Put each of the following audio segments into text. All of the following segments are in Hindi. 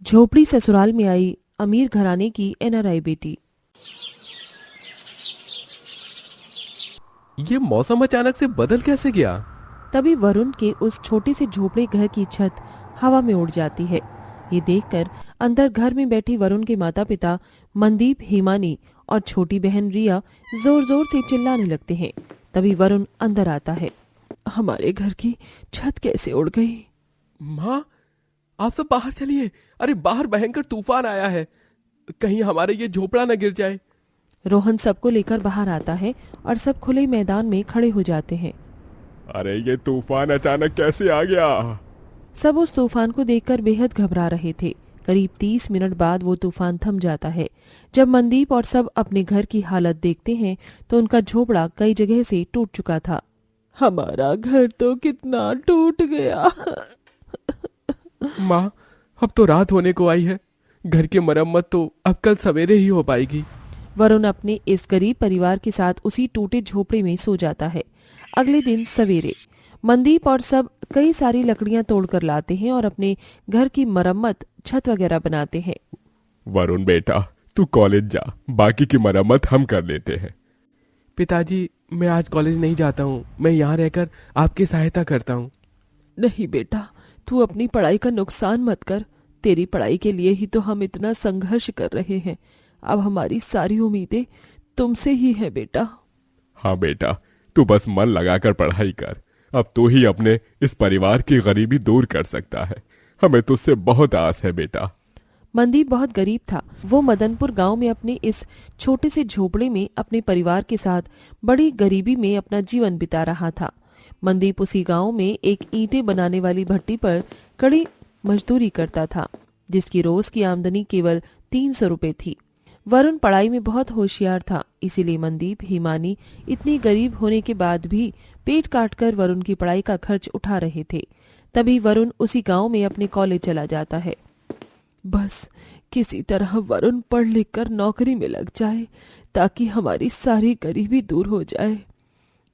झोपड़ी ससुराल में आई अमीर घराने की एनआरआई बेटी। ये मौसम अचानक से बदल कैसे गया? तभी वरुण के उस छोटे से झोपड़े घर की छत हवा में उड़ जाती है। ये देखकर अंदर घर में बैठी वरुण के माता पिता मनदीप, हिमानी और छोटी बहन रिया जोर जोर से चिल्लाने लगते हैं। तभी वरुण अंदर आता है। हमारे घर की छत कैसे उड़ गई? माँ, आप सब बाहर चलिए। अरे बाहर भयंकर तूफान आया है, कहीं हमारे ये झोपड़ा न गिर जाए। रोहन सबको लेकर बाहर आता है और सब खुले मैदान में खड़े हो जाते हैं। अरे ये तूफान अचानक कैसे आ गया? सब उस तूफान को देखकर बेहद घबरा रहे थे। करीब 30 मिनट बाद वो तूफान थम जाता है। जब मनदीप और सब अपने घर की हालत देखते हैं तो उनका झोपड़ा कई जगह से टूट चुका था। हमारा घर तो कितना टूट गया। माँ, अब तो रात होने को आई है, घर की मरम्मत तो अब कल सवेरे ही हो पाएगी। वरुण अपने इस गरीब परिवार के साथ उसी टूटे झोपड़े में सो जाता है। अगले दिन सवेरे मनदीप और सब कई सारी लकड़ियां तोड़कर लाते हैं और अपने घर की मरम्मत, छत वगैरह बनाते हैं। वरुण बेटा, तू कॉलेज जा, बाकी की मरम्मत हम कर लेते हैं। पिताजी, मैं आज कॉलेज नहीं जाता हूँ, मैं यहाँ रहकर आपकी सहायता करता हूँ। नहीं बेटा, तू अपनी पढ़ाई का नुकसान मत कर। तेरी पढ़ाई के लिए ही तो हम इतना संघर्ष कर रहे हैं। अब हमारी सारी उम्मीदें तुमसे ही है बेटा। हाँ बेटा, तू बस मन लगाकर पढ़ाई कर। अब तू ही अपने इस परिवार की गरीबी दूर कर सकता है। हमें तुझसे बहुत आस है बेटा। मनदीप बहुत गरीब था। वो मदनपुर गांव में अपने इस छोटे से झोपड़े में अपने परिवार के साथ बड़ी गरीबी में अपना जीवन बिता रहा था। मनदीप उसी गांव में एक ईंटें बनाने वाली भट्टी पर कड़ी मजदूरी करता था, जिसकी रोज की आमदनी केवल 300 रुपए थी। वरुण पढ़ाई में बहुत होशियार था, इसीलिए मनदीप, हिमानी इतनी गरीब होने के बाद भी पेट काटकर वरुण की पढ़ाई का खर्च उठा रहे थे। तभी वरुण उसी गांव में अपने कॉलेज चला जाता है। बस किसी तरह वरुण पढ़ लिख कर नौकरी में लग जाए ताकि हमारी सारी गरीबी दूर हो जाए।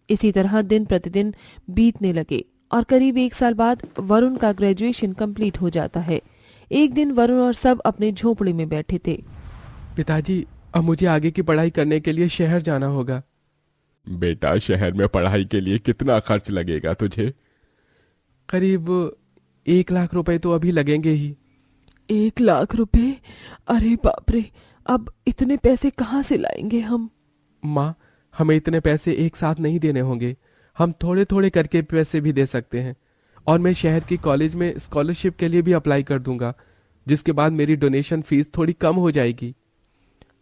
इसी तरह दिन प्रतिदिन बीतने लगे और करीब 1 साल बाद वरुण का ग्रेजुएशन कंप्लीट हो जाता है। एक दिन वरुण और सब अपने झोपड़े में बैठे थे। पिताजी, अब मुझे आगे की पढ़ाई करने के लिए शहर जाना होगा। बेटा, शहर में पढ़ाई के लिए कितना खर्च लगेगा तुझे? करीब 1 लाख रुपए तो अभी लगेंगे ही। 1 लाख रुपए? अरे बाप रे, अब इतने पैसे कहाँ से लाएंगे हम? माँ, हमें इतने पैसे एक साथ नहीं देने होंगे, हम थोड़े थोड़े करके पैसे भी दे सकते हैं। और मैं शहर की कॉलेज में स्कॉलरशिप के लिए भी अप्लाई कर दूंगा, जिसके बाद मेरी डोनेशन फीस थोड़ी कम हो जाएगी।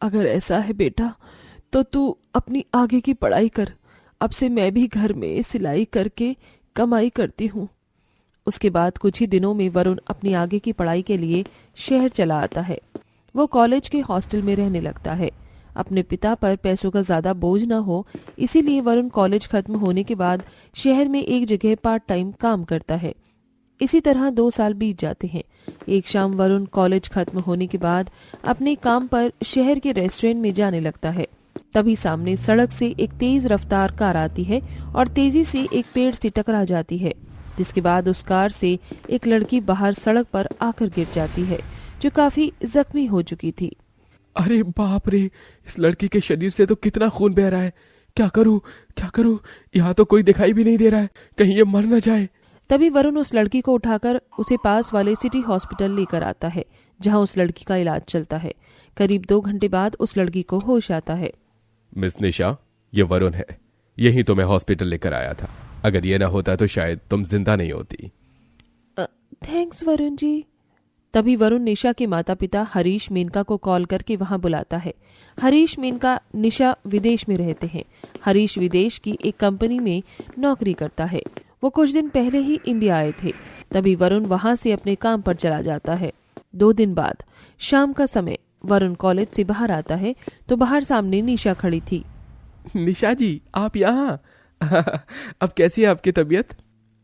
अगर ऐसा है बेटा, तो तू अपनी आगे की पढ़ाई कर। अब से मैं भी घर में सिलाई करके कमाई करती हूँ। उसके बाद कुछ ही दिनों में वरुण अपनी आगे की पढ़ाई के लिए शहर चला आता है। वो कॉलेज के हॉस्टल में रहने लगता है। अपने पिता पर पैसों का ज्यादा बोझ न हो, इसीलिए वरुण कॉलेज खत्म होने के बाद शहर में एक जगह पार्ट टाइम काम करता है। इसी तरह 2 साल बीत जाते हैं। एक शाम वरुण कॉलेज खत्म होने के बाद अपने काम पर शहर के रेस्टोरेंट में जाने लगता है। तभी सामने सड़क से एक तेज रफ्तार कार आती है और तेजी से एक पेड़ से टकरा जाती है, जिसके बाद उस कार से एक लड़की बाहर सड़क पर आकर गिर जाती है, जो काफी जख्मी हो चुकी थी। अरे बाप रे, इस लड़की के शरीर से तो कितना खून बह रहा है। क्या करूं, क्या करूं? यहाँ तो कोई दिखाई भी नहीं दे रहा है, कहीं ये मर न जाए। तभी वरुण उस लड़की को उठाकर उसे पास वाले सिटी हॉस्पिटल लेकर आता है, जहां उस लड़की का इलाज चलता है। करीब 2 घंटे बाद उस लड़की को होश आता है। मिस निशा, ये वरुण है, यही तो मैं हॉस्पिटल लेकर आया था। अगर ये ना होता तो शायद तुम जिंदा नहीं होती। थैंक्स वरुण जी। तभी वरुण निशा के माता पिता हरीश, मेनका को कॉल करके वहां बुलाता है। हरीश, मेनका, निशा विदेश में रहते हैं। हरीश विदेश की एक कंपनी में नौकरी करता है। वो कुछ दिन पहले ही इंडिया आए थे। तभी वरुण वहां से अपने काम पर चला जाता है। 2 दिन बाद शाम का समय वरुण कॉलेज से बाहर आता है तो बाहर सामने निशा खड़ी थी। निशा जी, आप यहाँ? अब कैसी है आपकी तबीयत?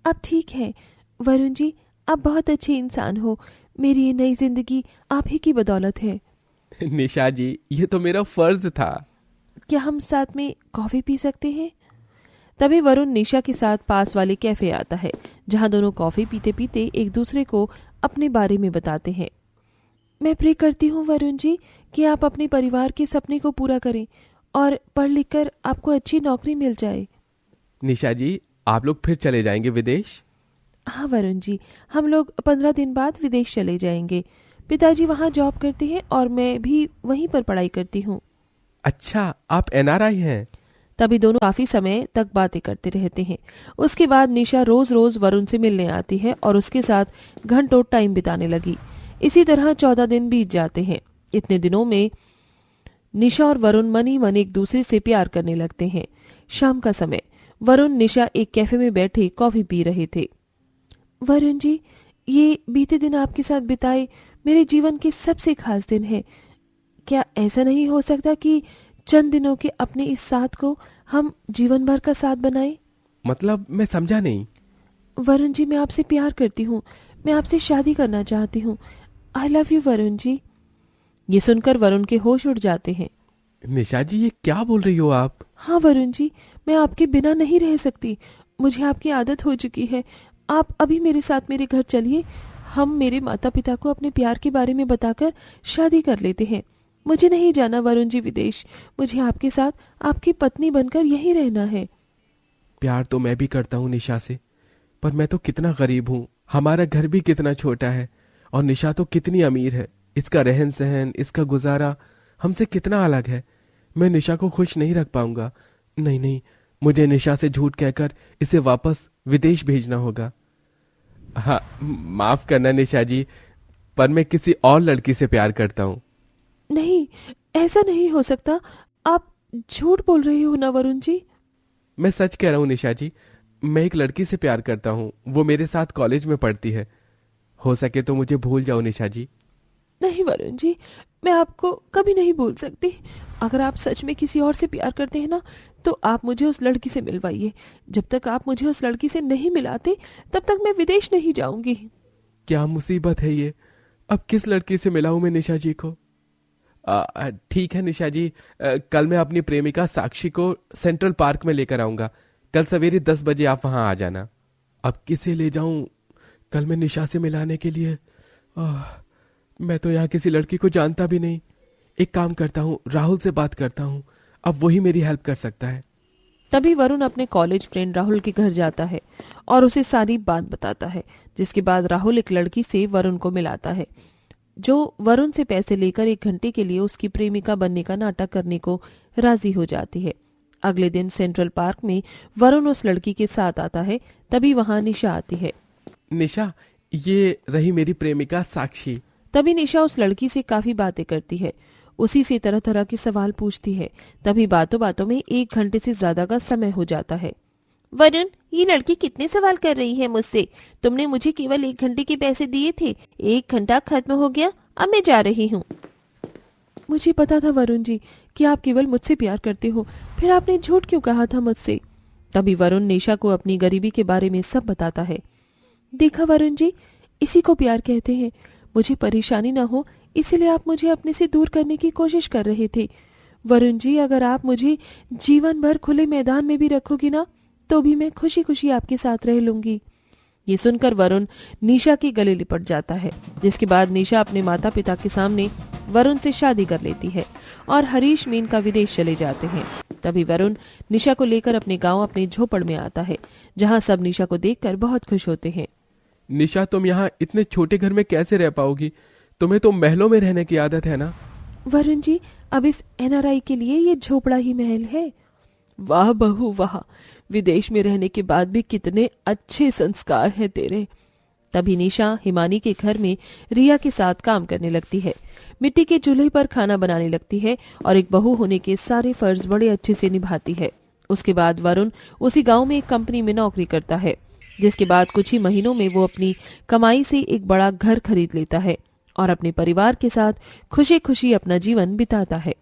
अब ठीक है वरुण जी, आप बहुत अच्छे इंसान हो। मेरी ये नई जिंदगी आप ही की बदौलत है। निशा जी, ये तो मेरा फर्ज था। क्या हम साथ में कॉफी पी सकते हैं? तभी वरुण निशा के साथ पास वाले कैफे आता है, जहां दोनों कॉफी पीते पीते एक दूसरे को अपने बारे में बताते हैं। मैं प्रे करती हूँ वरुण जी कि आप अपने परिवार के सपने को पूरा करें और पढ़ लिख कर आपको अच्छी नौकरी मिल जाए। निशा जी, आप लोग फिर चले जाएंगे विदेश? हाँ वरुण जी, हम लोग 15 दिन बाद विदेश चले जाएंगे। पिताजी वहाँ जॉब करते हैं और मैं भी वहीं पर पढ़ाई करती हूँ। अच्छा, आप एनआरआई हैं? तभी दोनों काफी समय तक बातें करते रहते हैं। उसके बाद निशा रोज रोज वरुण से मिलने आती है और उसके साथ घंटों टाइम बिताने लगी। इसी तरह 14 दिन बीत जाते हैं। इतने दिनों में निशा और वरुण मन ही मन एक दूसरे से प्यार करने लगते हैं। शाम का समय, वरुण निशा एक कैफे में बैठे कॉफी पी रहे थे। वरुण जी, ये बीते दिन आपके साथ बिताए मेरे जीवन के सबसे खास दिन है। क्या ऐसा नहीं हो सकता कि चंद दिनों के अपने इस साथ को हम जीवन भर का साथ बनाएं? मतलब मैं समझा नहीं। वरुण जी, मैं आपसे प्यार करती हूँ। मैं आपसे शादी करना चाहती हूँ। I love you Varun ji. ये सुनकर वरुण के होश उड़ जाते हैं। निशा जी, ये क्या बोल रही हो आप? हाँ वरुण जी, मैं आपके बिना नहीं रह सकती। मुझे आपकी आदत हो चुकी है। आप अभी मेरे साथ मेरे घर चलिए। हम मेरे माता पिता को अपने प्यार के बारे में बताकर शादी कर लेते हैं। मुझे नहीं जाना वरुण जी विदेश। मुझे आपके साथ आपकी पत्नी बनकर यहीं रहना है। प्यार तो मैं भी करता हूँ निशा से, पर मैं तो कितना गरीब हूँ। हमारा घर भी कितना छोटा है और निशा तो कितनी अमीर है। इसका रहन सहन, इसका गुजारा हमसे कितना अलग है। मैं निशा को खुश नहीं रख पाऊंगा। नहीं नहीं, मुझे निशा से झूठ कहकर इसे वापस विदेश भेजना होगा। हाँ, माफ करना निशा जी, पर मैं किसी और लड़की से प्यार करता हूँ। नहीं, ऐसा नहीं हो सकता। आप झूठ बोल रहे हो ना वरुण जी? मैं सच कह रहा हूँ निशा जी, मैं एक लड़की से प्यार करता हूँ। वो मेरे साथ कॉलेज में पढ़ती है। हो सके तो मुझे भूल जाओ निशा जी। नहीं वरुण जी, मैं आपको कभी नहीं भूल सकती। अगर आप सच में किसी और से प्यार करते हैं ना, तो आप मुझे उस लड़की से मिलवाइए। जब तक आप मुझे उस लड़की से नहीं मिलाते, तब तक मैं विदेश नहीं जाऊंगी। क्या मुसीबत है ये। अब किस लड़की से मिलाऊं मैं निशा जी को? ठीक है निशा जी, कल मैं अपनी प्रेमिका साक्षी को सेंट्रल पार्क में लेकर आऊंगा। कल सवेरे 10 बजे आप वहां आ जाना। अब किसे ले जाऊं कल मैं निशा से मिलाने के लिए? मैं तो यहाँ किसी लड़की को जानता भी नहीं। एक काम करता हूँ, राहुल से बात करता हूँ। अब वही मेरी हेल्प कर सकता है। तभी वरुण अपने कॉलेज फ्रेंड राहुल के घर जाता है और उसे सारी बात बताता है। जिसके बाद राहुल एक लड़की से वरुण को मिलाता है, जो वरुण से पैसे लेकर 1 घंटे के लिए उसकी प्रेमिका बनने का नाटक करने को राजी हो जाती है। अगले दिन सेंट्रल पार्क में वरुण उस लड़की के साथ आता है। तभी वहां निशा आती है। निशा, ये रही मेरी प्रेमिका साक्षी। तभी निशा उस लड़की से काफी बातें करती है, उसी से तरह तरह के सवाल पूछती है। तभी बातों बातों में 1 घंटे से ज्यादा का समय हो जाता है। वरुण, ये लड़की कितने सवाल कर रही है मुझसे? तुमने मुझे केवल 1 घंटे के पैसे दिए थे। 1 घंटा खत्म हो गया, अब मैं जा रही हूँ। मुझे पता था वरुण जी कि आप केवल मुझसे प्यार करते हो, फिर आपने झूठ क्यों कहा था मुझसे? तभी वरुण निशा को अपनी गरीबी के बारे में सब बताता है। देखा वरुण जी, इसी को प्यार कहते हैं। मुझे परेशानी ना हो इसलिए आप मुझे अपने से दूर करने की कोशिश कर रहे थे। वरुण जी, अगर आप मुझे जीवन भर खुले मैदान में भी रखोगी ना, तो भी मैं खुशी खुशी आपके साथ रह लूंगी। ये सुनकर वरुण निशा के गले लिपट जाता है। जिसके बाद निशा अपने माता पिता के सामने वरुण से शादी कर लेती है और हरीश मीन विदेश चले जाते हैं। तभी वरुण निशा को लेकर अपने गांव अपने झोपड़ में आता है, जहां सब निशा को देखकर बहुत खुश होते हैं। निशा, तुम यहाँ इतने छोटे घर में कैसे रह पाओगी? तुम्हें तो महलों में रहने की आदत है ना? वरुण जी, अब इस एनआरआई के लिए ये झोपड़ा ही महल है। वाह बहू वाह, विदेश में रहने के बाद भी कितने अच्छे संस्कार हैं तेरे। तभी निशा हिमानी के घर में रिया के साथ काम करने लगती है। मिट्टी के चूल्हे पर खाना बनाने लगती है और एक बहू होने के सारे फर्ज बड़े अच्छे से निभाती है। उसके बाद वरुण उसी गांव में एक कंपनी में नौकरी करता है, जिसके बाद कुछ ही महीनों में वो अपनी कमाई से एक बड़ा घर खरीद लेता है और अपने परिवार के साथ खुशी खुशी अपना जीवन बिताता है।